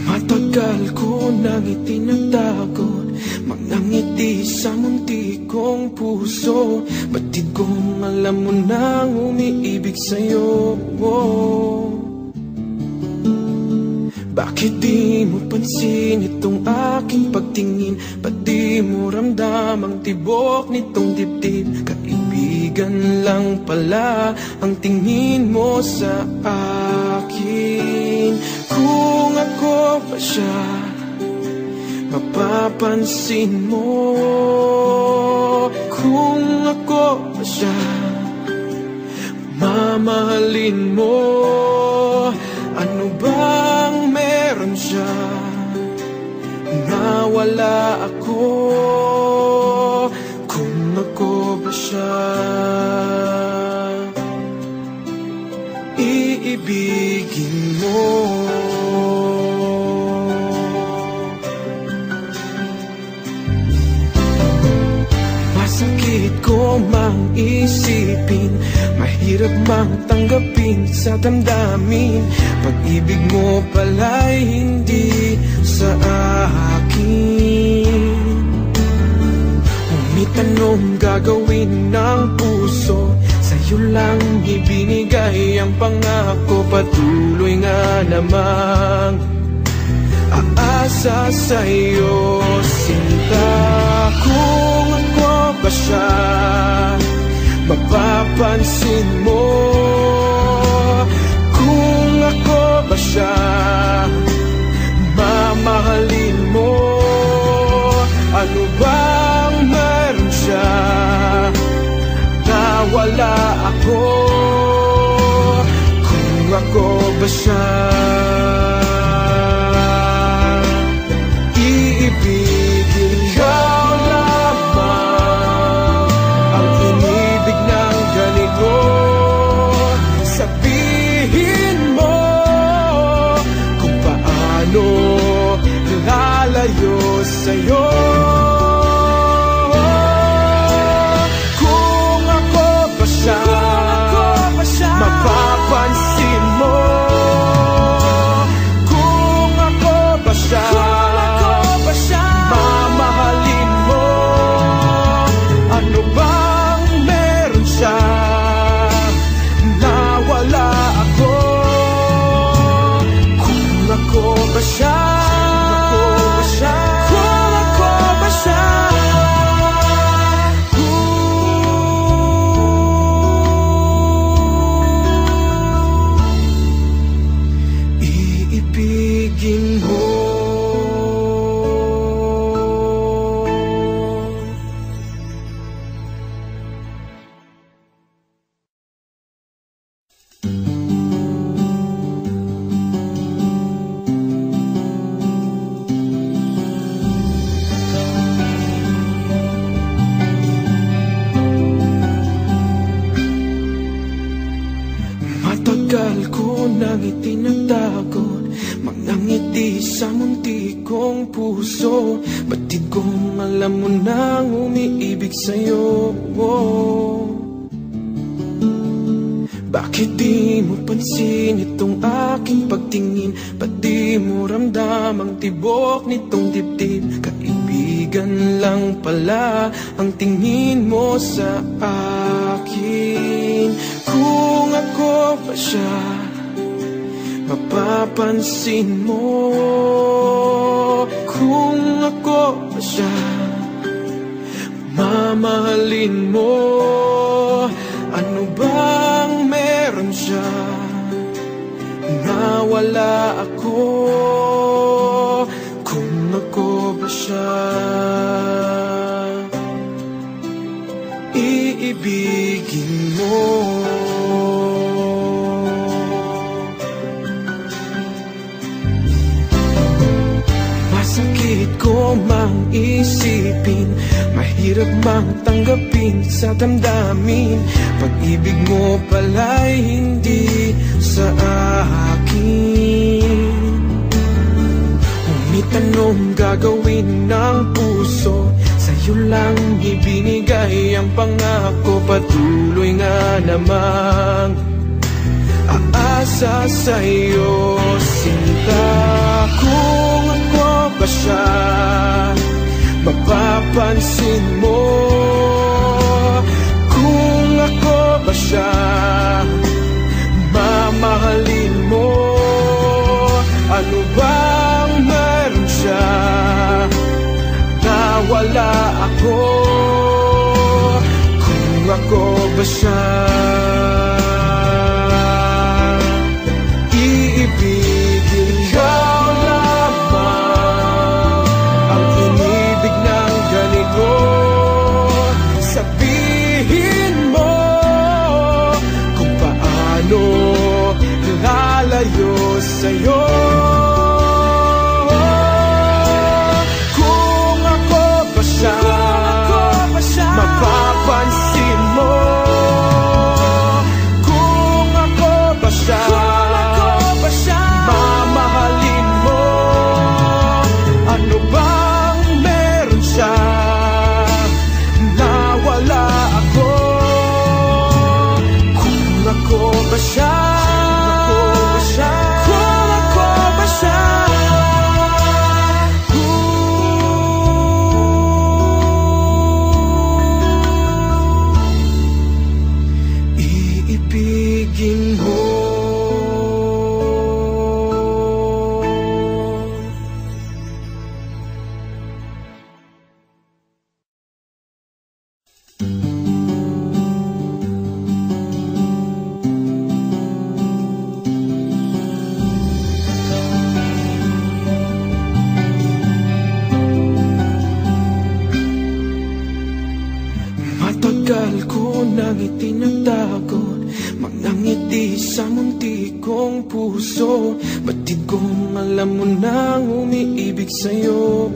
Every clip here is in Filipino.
Matagal ko nang itinatago mga ngiti sa munti kong puso. Batid kong alam mo nang umiibig sa'yo. Bakit di mo pansin itong aking pagtingin? Ba't di mo ramdam ang tibok nitong dibdib? Kaibigan lang pala ang tingin mo sa akin. Kung ako pa siya, mapapansin mo. Kung ako pa siya, mamahalin mo. Ano bang meron siya na wala ako? Kung ako ba siya, iibigin mo. Masakit ko mang isipin, mahirap mang tanggapin sa damdamin. Pag-ibig mo pala'y hindi sa akin. Umitanong gagawin ng puso, sa'yo lang ibinigay ang pangako. Patuloy nga namang aasa sa'yo, sinta. Kung ako ba siya, mapapansin mo. Kung ako ba siya, mamahalin mo. Ano bang meron siya na wala ako? Kung ako ba siya, iibigin ikaw lamang ang inibig ng ganito. Sabihin mo kung paano lalayo sa'yo. Kung ako ba siya, mapapansin mo. Kung ako ba siya, mamahalin mo. Ano bang meron siya na wala ako? Kung ako ba siya, kung ako ba siya, iibigin mo. Matagal ko nang itinatago mga ngiti sa munti kong puso. Batid kong alam mo nang umiibig sa'yo. Bakit di mo pansin itong aking pagtingin? Ba't di mo ramdam ang tibok nitong dibdib? Kaibigan lang pala ang tingin mo sa akin. Kung ako ba siya, mapapansin mo. Kung ako ba siya, mamahalin mo. Ano bang meron siya na wala ako? Kung ako ba siya, iibigin mo. Masakit ko mang isipin, mahirap mang tanggapin sa damdamin. Pag-ibig mo pala'y hindi sa akin. Umitanong gagawin ng puso, sa'yo lang ibinigay ang pangako. Patuloy nga namang aasa sa'yo, sinta. Kung Ano bang meron siya? Nawala ako. Kung ako ba siya? Iibigin ikaw lamang ang inibig ng ganito. Sabihin mo kung paano lalayo sa'yo. Kung ako ba siya, mapapansin mo. Kung ako ba siya, mamahalin mo. Ano bang meron siya? Nawala ako. Kung ako ba siya? Kung ako ba siya? Iibigin mo. Matagal ko nang itinatago mga ngiti sa munti kong puso. Batid kong alam mo nang umiibig sa'yo.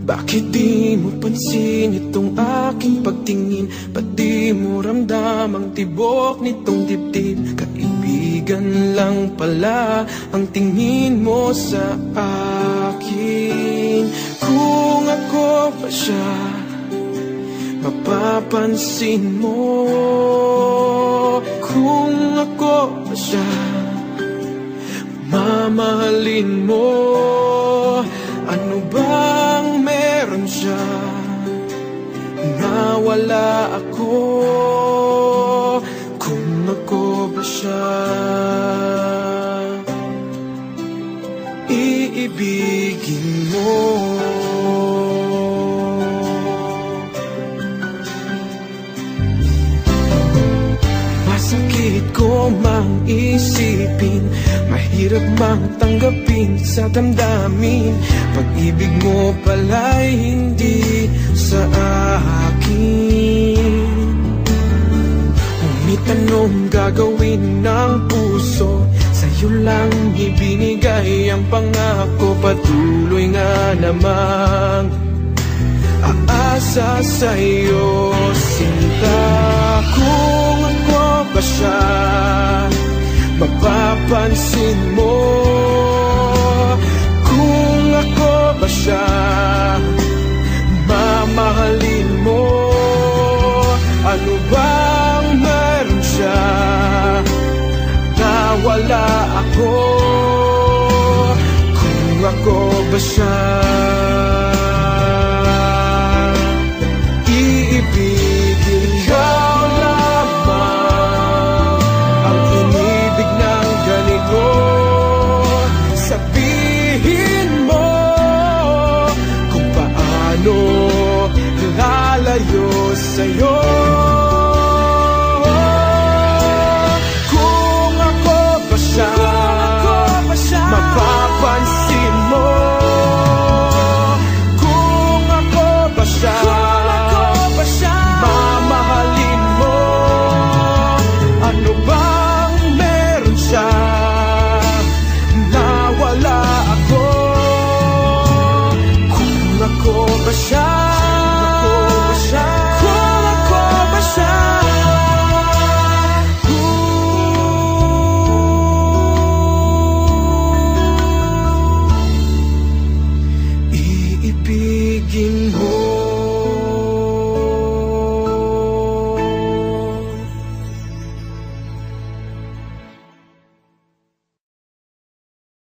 Bakit di mo pansin itong aking pagtingin? Ba't di mo ramdam ang tibok nitong dibdib? Kaibigan lang pala ang tingin mo sa akin. Kung ako ba siya, mapapansin mo. Kung ako ba siya, mamahalin mo. Ano bang meron siya? Nawala ako. Kung ako ba siya, iibigin mo. Masakit ko mang isipin, mahirap mang tanggapin sa damdamin. Pag-ibig mo pala'y hindi sa akin. Ngunit anong gagawin ng puso? Sa'yo lang ibinigay ang pangako. Patuloy nga namang aasa sa'yo, sinta. Kung ako ba siya, mapapansin mo. Kung ako ba siya, mamahalin mo. Ano bang meron siya? Nawala ako. Kung ako ba siya,